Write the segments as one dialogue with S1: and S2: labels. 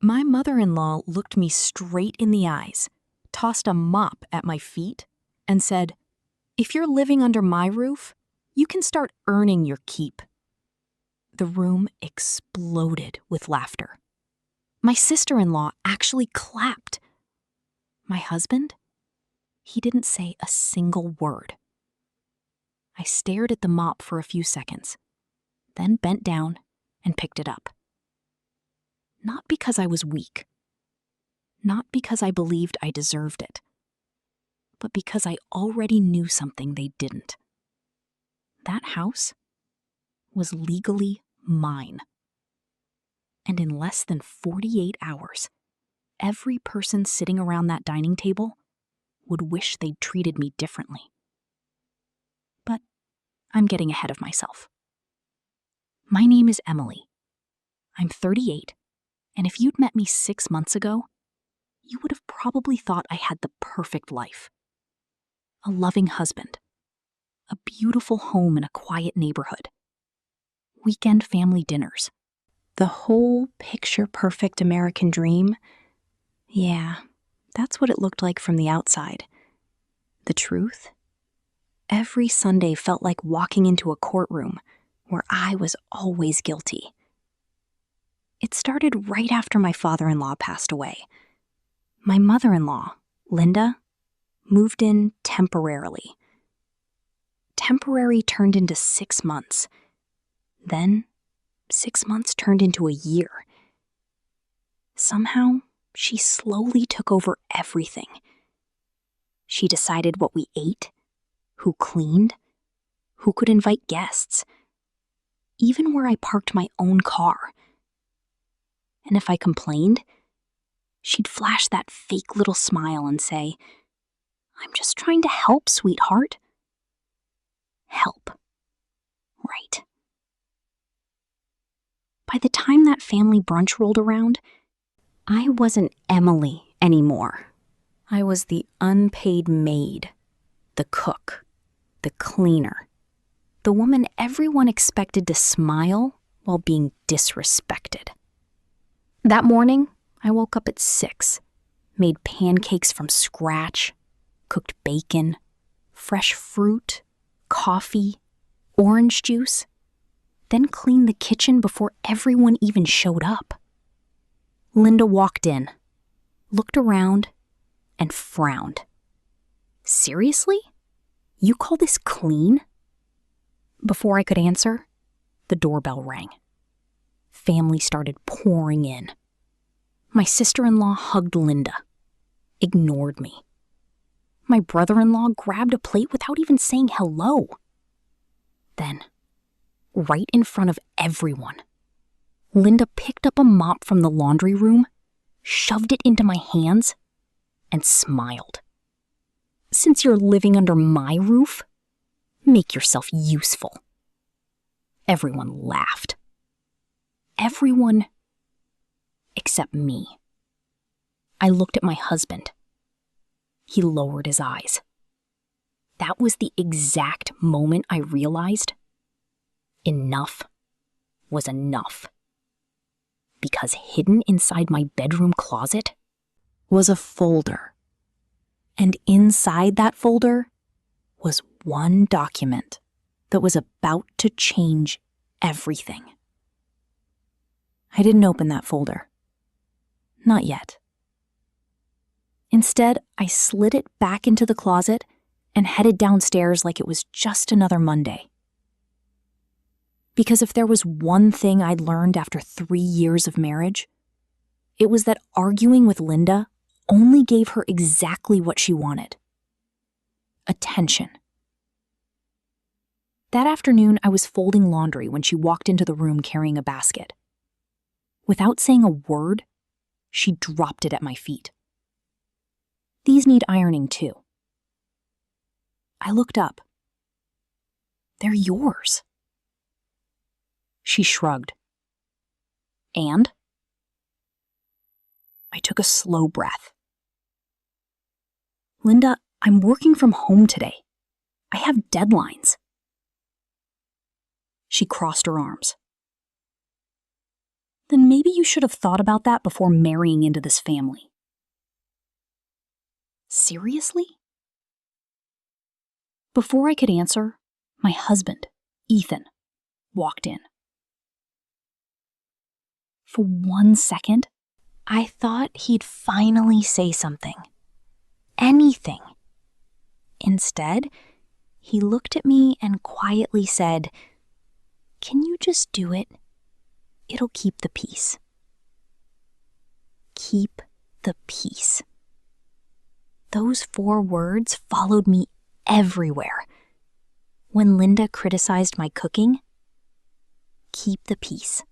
S1: My mother-in-law looked me straight in the eyes, tossed a mop at my feet, and said, "If you're living under my roof, you can start earning your keep." The room exploded with laughter. My sister-in-law actually clapped. My husband? He didn't say a single word. I stared at the mop for a few seconds, then bent down and picked it up. Not because I was weak, not because I believed I deserved it, but because I already knew something they didn't. That house was legally mine. And in less than 48 hours, every person sitting around that dining table would wish they'd treated me differently. But I'm getting ahead of myself. My name is Emily. I'm 38, and if you'd met me 6 months ago, you would have probably thought I had the perfect life. A loving husband, a beautiful home in a quiet neighborhood, weekend family dinners, the whole picture-perfect American dream. Yeah, that's what it looked like from the outside. The truth? Every Sunday felt like walking into a courtroom where I was always guilty. It started right after my father-in-law passed away. My mother-in-law, Linda, moved in temporarily. Temporary turned into 6 months. Then, 6 months turned into a year. Somehow, she slowly took over everything. She decided what we ate, who cleaned, who could invite guests, even where I parked my own car. And if I complained, she'd flash that fake little smile and say, "I'm just trying to help, sweetheart." Help. Right. By the time that family brunch rolled around, I wasn't Emily anymore. I was the unpaid maid, the cook, the cleaner, the woman everyone expected to smile while being disrespected. That morning, I woke up at 6, made pancakes from scratch, cooked bacon, fresh fruit, coffee, orange juice, then cleaned the kitchen before everyone even showed up. Linda walked in, looked around, and frowned. "Seriously? You call this clean?" Before I could answer, the doorbell rang. Family started pouring in. My sister-in-law hugged Linda, ignored me. My brother-in-law grabbed a plate without even saying hello. Then, right in front of everyone, Linda picked up a mop from the laundry room, shoved it into my hands, and smiled. "Since you're living under my roof, make yourself useful." Everyone laughed. Everyone except me. I looked at my husband. He lowered his eyes. That was the exact moment I realized enough was enough. Because hidden inside my bedroom closet was a folder. And inside that folder was one document that was about to change everything. I didn't open that folder. Not yet. Instead, I slid it back into the closet and headed downstairs like it was just another Monday. Because if there was one thing I'd learned after 3 years of marriage, it was that arguing with Linda only gave her exactly what she wanted: attention. That afternoon, I was folding laundry when she walked into the room carrying a basket. Without saying a word, she dropped it at my feet. "These need ironing too." I looked up. "They're yours." She shrugged. "And?" I took a slow breath. "Linda, I'm working from home today. I have deadlines." She crossed her arms. Then maybe you should have thought about that before marrying into this family. Seriously? Before I could answer, my husband, Ethan, walked in. For 1 second, I thought he'd finally say something. Anything. Instead, he looked at me and quietly said, "Can you just do it? It'll keep the peace." Keep the peace. Those 4 words followed me everywhere. When Linda criticized my cooking, keep the peace.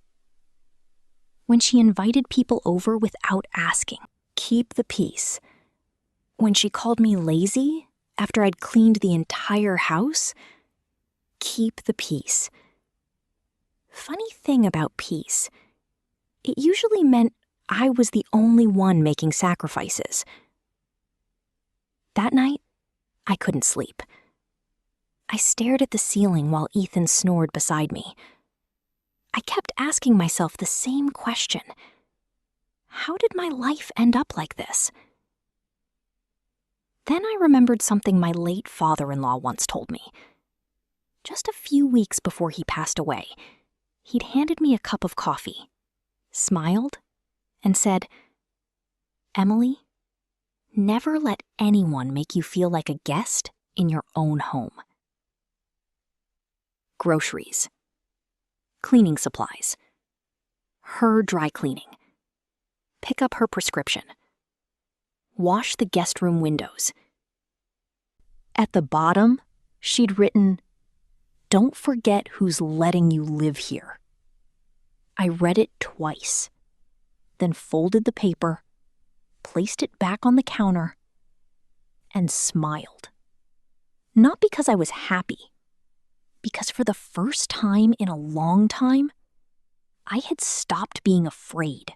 S1: When she invited people over without asking, keep the peace. When she called me lazy after I'd cleaned the entire house, keep the peace. Funny thing about peace, it usually meant I was the only one making sacrifices. That night, I couldn't sleep. I stared at the ceiling while Ethan snored beside me. I kept asking myself the same question. How did my life end up like this? Then I remembered something my late father-in-law once told me. Just a few weeks before he passed away, he'd handed me a cup of coffee, smiled, and said, "Emily, never let anyone make you feel like a guest in your own home." Groceries, cleaning supplies, her dry cleaning, pick up her prescription, wash the guest room windows. At the bottom, she'd written, "Don't forget who's letting you live here." I read it twice, then folded the paper, placed it back on the counter, and smiled. Not because I was happy, because for the first time in a long time, I had stopped being afraid.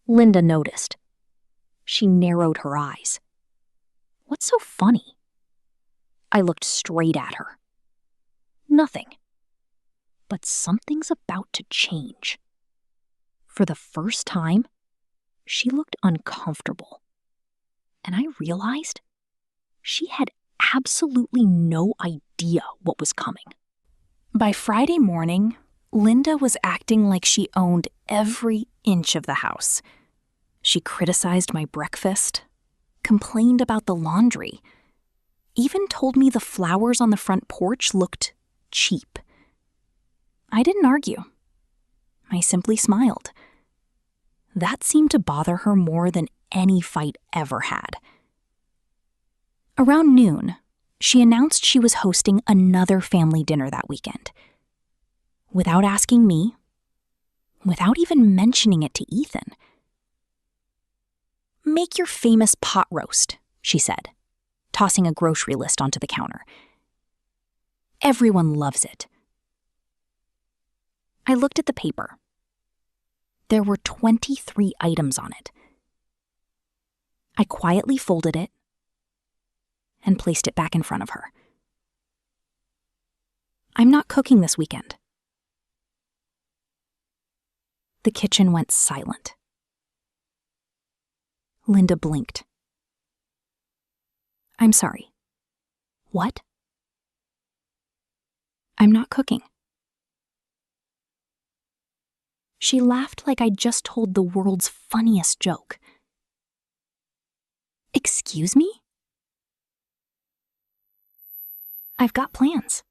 S1: Linda noticed. She narrowed her eyes. "What's so funny?" I looked straight at her. Nothing. But something's about to change. For the first time, she looked uncomfortable. And I realized she had absolutely no idea what was coming. By Friday morning, Linda was acting like she owned every inch of the house. She criticized my breakfast, complained about the laundry, even told me the flowers on the front porch looked cheap. I didn't argue. I simply smiled. That seemed to bother her more than any fight ever had. Around noon, she announced she was hosting another family dinner that weekend. Without asking me, without even mentioning it to Ethan. "Make your famous pot roast," she said, tossing a grocery list onto the counter. "Everyone loves it." I looked at the paper. There were 23 items on it. I quietly folded it and placed it back in front of her. "I'm not cooking this weekend." The kitchen went silent. Linda blinked. "I'm sorry. What?" "I'm not cooking." She laughed like I'd just told the world's funniest joke. "Excuse me?" "I've got plans."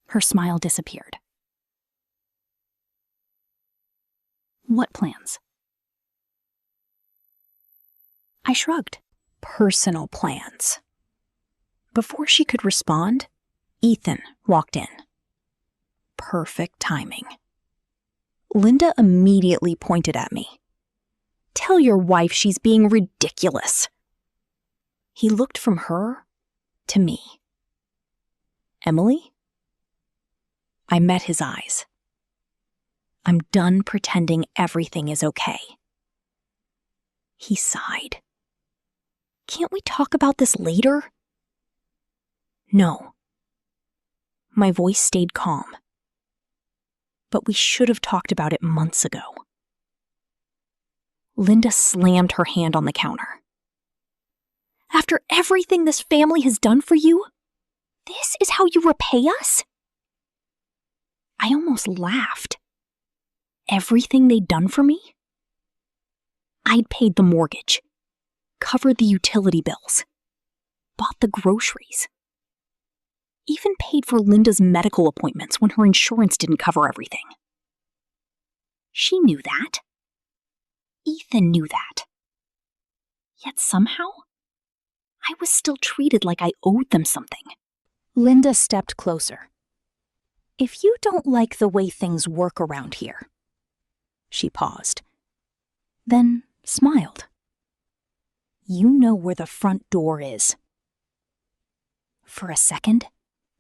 S1: Her smile disappeared. "What plans?" I shrugged. "Personal plans." Before she could respond, Ethan walked in. Perfect timing. Linda immediately pointed at me. "Tell your wife she's being ridiculous." He looked from her to me. "Emily?" I met his eyes. "I'm done pretending everything is okay." He sighed. "Can't we talk about this later?" "No." My voice stayed calm. But we should have talked about it months ago. Linda slammed her hand on the counter. After everything this family has done for you, this is how you repay us? I almost laughed. Everything they'd done for me? I'd paid the mortgage, covered the utility bills, bought the groceries, even paid for Linda's medical appointments when her insurance didn't cover everything. She knew that. Ethan knew that. Yet somehow, I was still treated like I owed them something. Linda stepped closer. If you don't like the way things work around here, she paused, then smiled. You know where the front door is. For a second,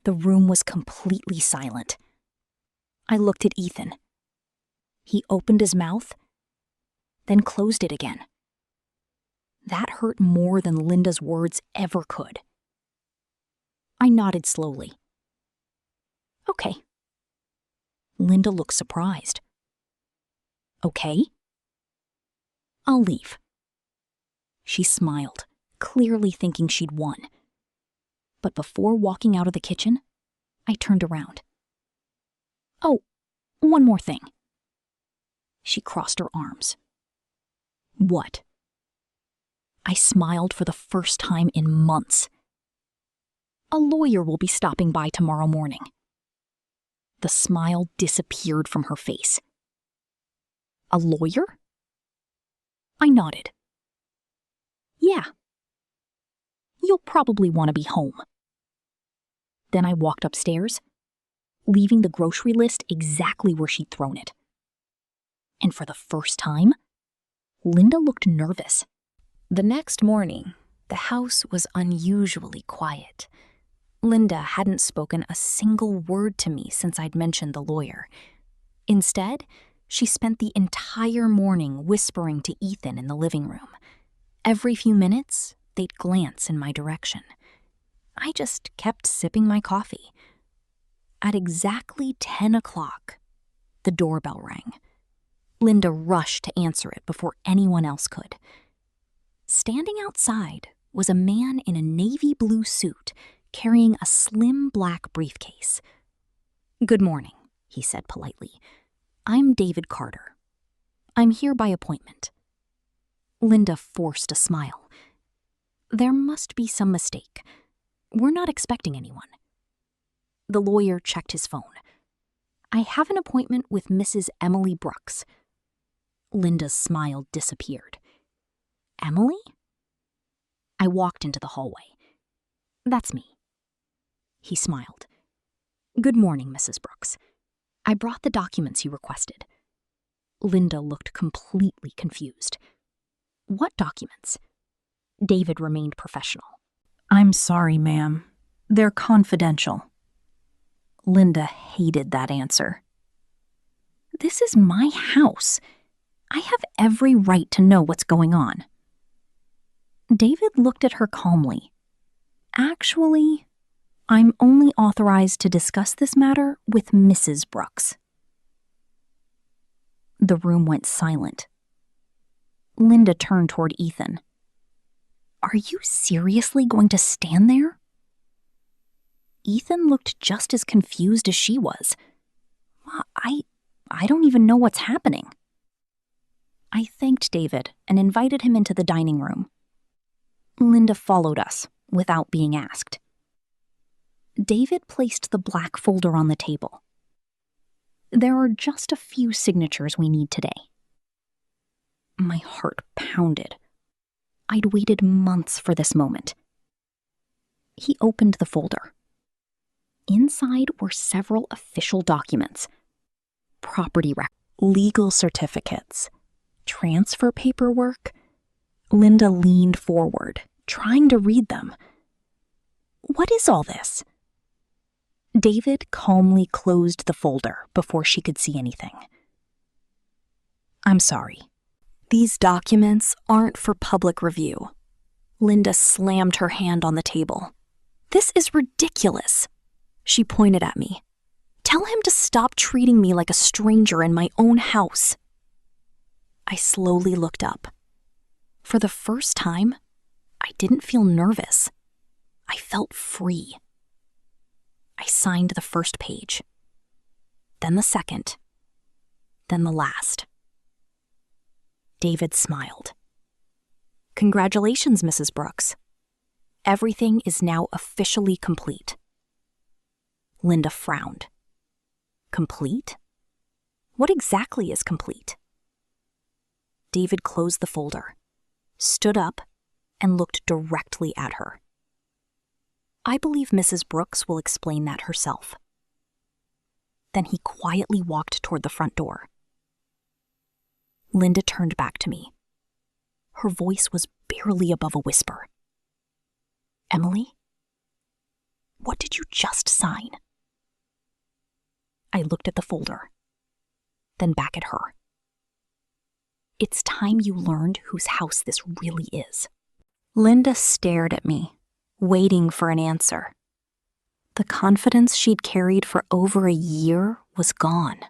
S1: the room was completely silent. I looked at Ethan. He opened his mouth, then closed it again. That hurt more than Linda's words ever could. I nodded slowly. Okay. Linda looked surprised. Okay? I'll leave. She smiled, clearly thinking she'd won. But before walking out of the kitchen, I turned around. Oh, one more thing. She crossed her arms. What? I smiled for the first time in months. A lawyer will be stopping by tomorrow morning. The smile disappeared from her face. A lawyer? I nodded. Yeah. You'll probably want to be home. Then I walked upstairs, leaving the grocery list exactly where she'd thrown it. And for the first time, Linda looked nervous. The next morning, the house was unusually quiet. Linda hadn't spoken a single word to me since I'd mentioned the lawyer. Instead, she spent the entire morning whispering to Ethan in the living room. Every few minutes, they'd glance in my direction. I just kept sipping my coffee. At exactly 10 o'clock, the doorbell rang. Linda rushed to answer it before anyone else could. Standing outside was a man in a navy blue suit carrying a slim black briefcase. Good morning, he said politely. I'm David Carter. I'm here by appointment. Linda forced a smile. There must be some mistake. We're not expecting anyone. The lawyer checked his phone. I have an appointment with Mrs. Emily Brooks. Linda's smile disappeared. Emily? I walked into the hallway. That's me. He smiled. Good morning, Mrs. Brooks. I brought the documents you requested. Linda looked completely confused. What documents? David remained professional. I'm sorry, ma'am. They're confidential. Linda hated that answer. This is my house. I have every right to know what's going on. David looked at her calmly. Actually, I'm only authorized to discuss this matter with Mrs. Brooks. The room went silent. Linda turned toward Ethan. Are you seriously going to stand there? Ethan looked just as confused as she was. I don't even know what's happening. I thanked David and invited him into the dining room. Linda followed us without being asked. David placed the black folder on the table. There are just a few signatures we need today. My heart pounded. I'd waited months for this moment. He opened the folder. Inside were several official documents. Property records, legal certificates, transfer paperwork. Linda leaned forward, trying to read them. What is all this? David calmly closed the folder before she could see anything. I'm sorry. These documents aren't for public review. Linda slammed her hand on the table. This is ridiculous. She pointed at me. Tell him to stop treating me like a stranger in my own house. I slowly looked up. For the first time, I didn't feel nervous. I felt free. I signed the first page, then the second, then the last. David smiled. Congratulations, Mrs. Brooks. Everything is now officially complete. Linda frowned. Complete? What exactly is complete? David closed the folder, stood up, and looked directly at her. I believe Mrs. Brooks will explain that herself. Then he quietly walked toward the front door. Linda turned back to me. Her voice was barely above a whisper. Emily? What did you just sign? I looked at the folder, then back at her. It's time you learned whose house this really is. Linda stared at me, waiting for an answer. The confidence she'd carried for over a year was gone.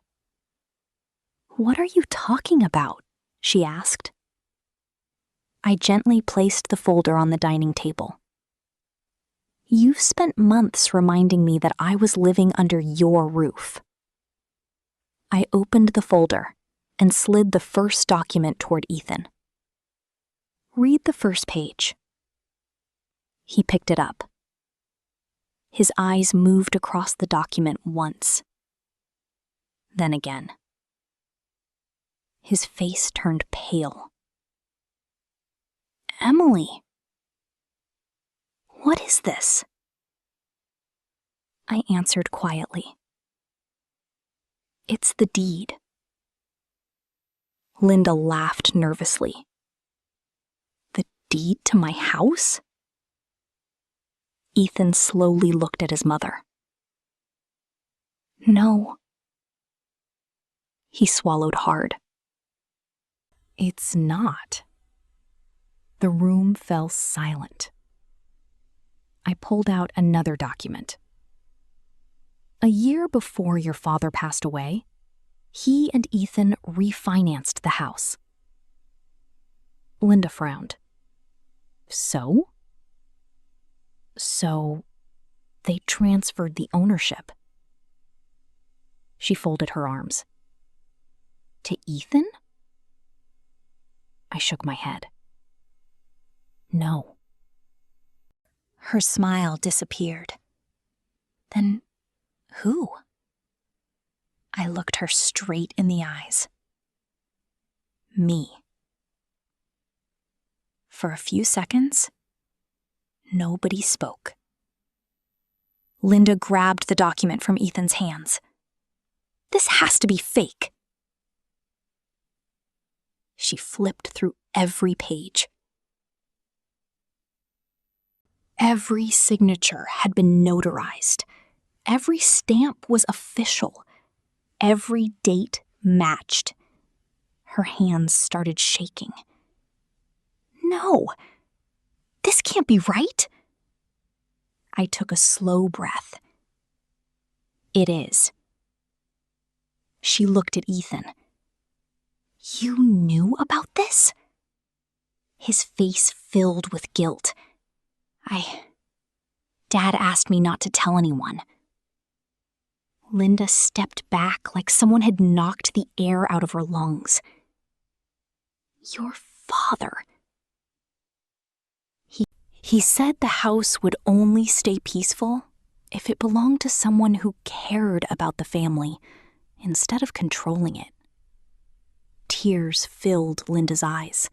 S1: What are you talking about? She asked. I gently placed the folder on the dining table. You've spent months reminding me that I was living under your roof. I opened the folder and slid the first document toward Ethan. Read the first page. He picked it up. His eyes moved across the document once, then again. His face turned pale. Emily, what is this? I answered quietly. It's the deed. Linda laughed nervously. The deed to my house? Ethan slowly looked at his mother. No. He swallowed hard. It's not. The room fell silent. I pulled out another document. A year before your father passed away, he and Ethan refinanced the house. Linda frowned. So? So, they transferred the ownership. She folded her arms. To Ethan? I shook my head. No. Her smile disappeared. Then who? I looked her straight in the eyes. Me. For a few seconds, nobody spoke. Linda grabbed the document from Ethan's hands. This has to be fake. She flipped through every page. Every signature had been notarized. Every stamp was official. Every date matched. Her hands started shaking. No, this can't be right. I took a slow breath. It is. She looked at Ethan. You knew about this? His face filled with guilt. Dad asked me not to tell anyone. Linda stepped back like someone had knocked the air out of her lungs. Your father. He said the house would only stay peaceful if it belonged to someone who cared about the family instead of controlling it. Tears filled Linda's eyes.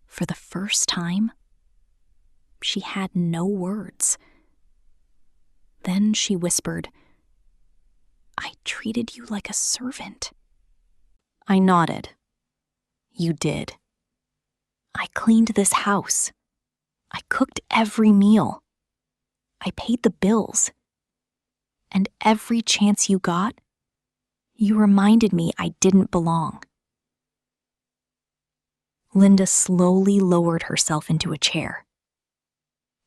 S1: For the first time, she had no words. Then she whispered, I treated you like a servant. I nodded. You did. I cleaned this house. I cooked every meal. I paid the bills. And every chance you got, you reminded me I didn't belong. Linda slowly lowered herself into a chair.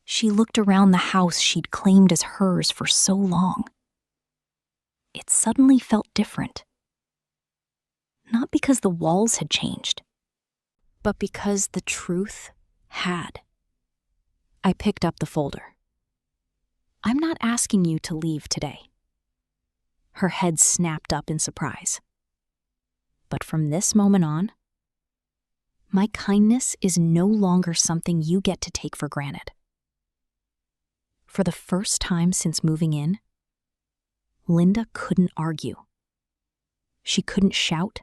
S1: She looked around the house she'd claimed as hers for so long. it suddenly felt different. Not because the walls had changed, but because the truth had. I picked up the folder. I'm not asking you to leave today. Her head snapped up in surprise. But from this moment on, my kindness is no longer something you get to take for granted. For the first time since moving in, Linda couldn't argue. She couldn't shout.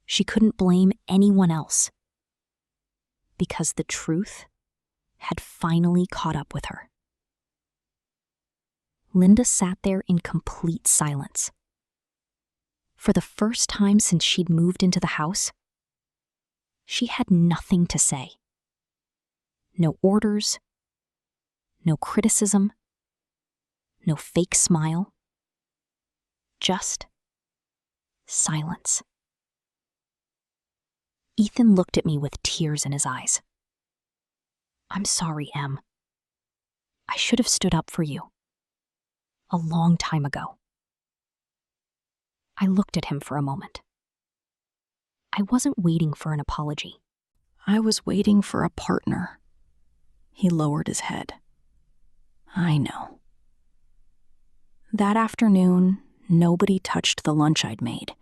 S1: She couldn't blame anyone else. Because the truth had finally caught up with her. Linda sat there in complete silence. For the first time since she'd moved into the house, she had nothing to say. No orders, no criticism, no fake smile, just silence. Ethan looked at me with tears in his eyes. I'm sorry, Em. I should have stood up for you. A long time ago. I looked at him for a moment. I wasn't waiting for an apology. I was waiting for a partner. He lowered his head. I know. That afternoon, nobody touched the lunch I'd made.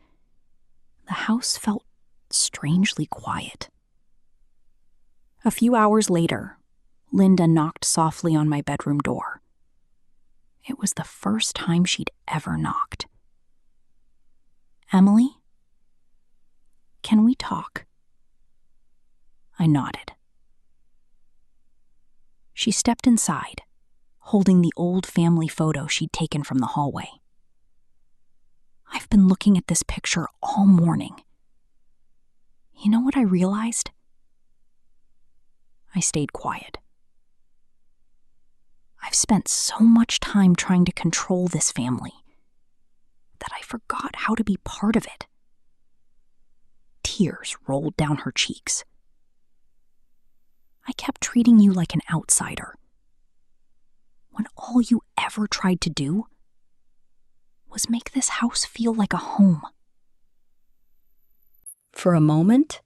S1: The house felt strangely quiet. A few hours later, Linda knocked softly on my bedroom door. It was the first time she'd ever knocked. Emily? Can we talk? I nodded. She stepped inside, holding the old family photo she'd taken from the hallway. I've been looking at this picture all morning. You know what I realized? I stayed quiet. I've spent so much time trying to control this family that I forgot how to be part of it. Tears rolled down her cheeks. I kept treating you like an outsider, when all you ever tried to do was make this house feel like a home. For a moment,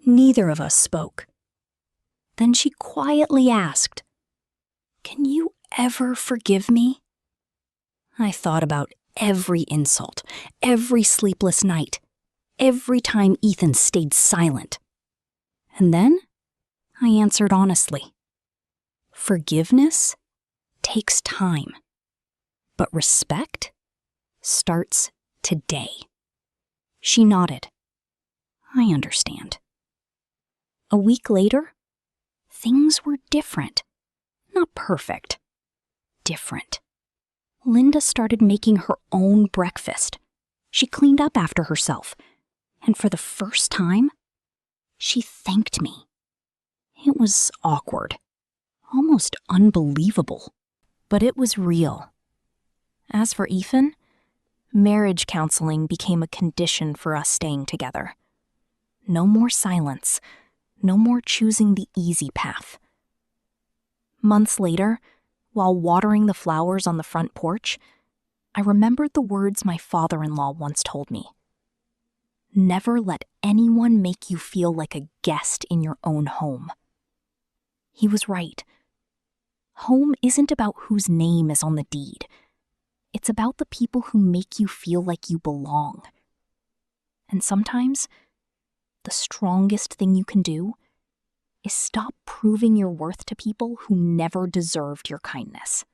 S1: neither of us spoke. Then she quietly asked, "Can you ever forgive me?" I thought about every insult, every sleepless night, every time Ethan stayed silent. And then I answered honestly. Forgiveness takes time, but respect starts today. She nodded. I understand. A week later, things were different. Not perfect. Different. Linda started making her own breakfast. She cleaned up after herself. And for the first time, she thanked me. It was awkward. Almost unbelievable. But it was real. As for Ethan, marriage counseling became a condition for us staying together. No more silence. No more choosing the easy path. Months later, while watering the flowers on the front porch, I remembered the words my father-in-law once told me. Never let anyone make you feel like a guest in your own home. He was right. Home isn't about whose name is on the deed. It's about the people who make you feel like you belong. And sometimes, the strongest thing you can do is stop proving your worth to people who never deserved your kindness.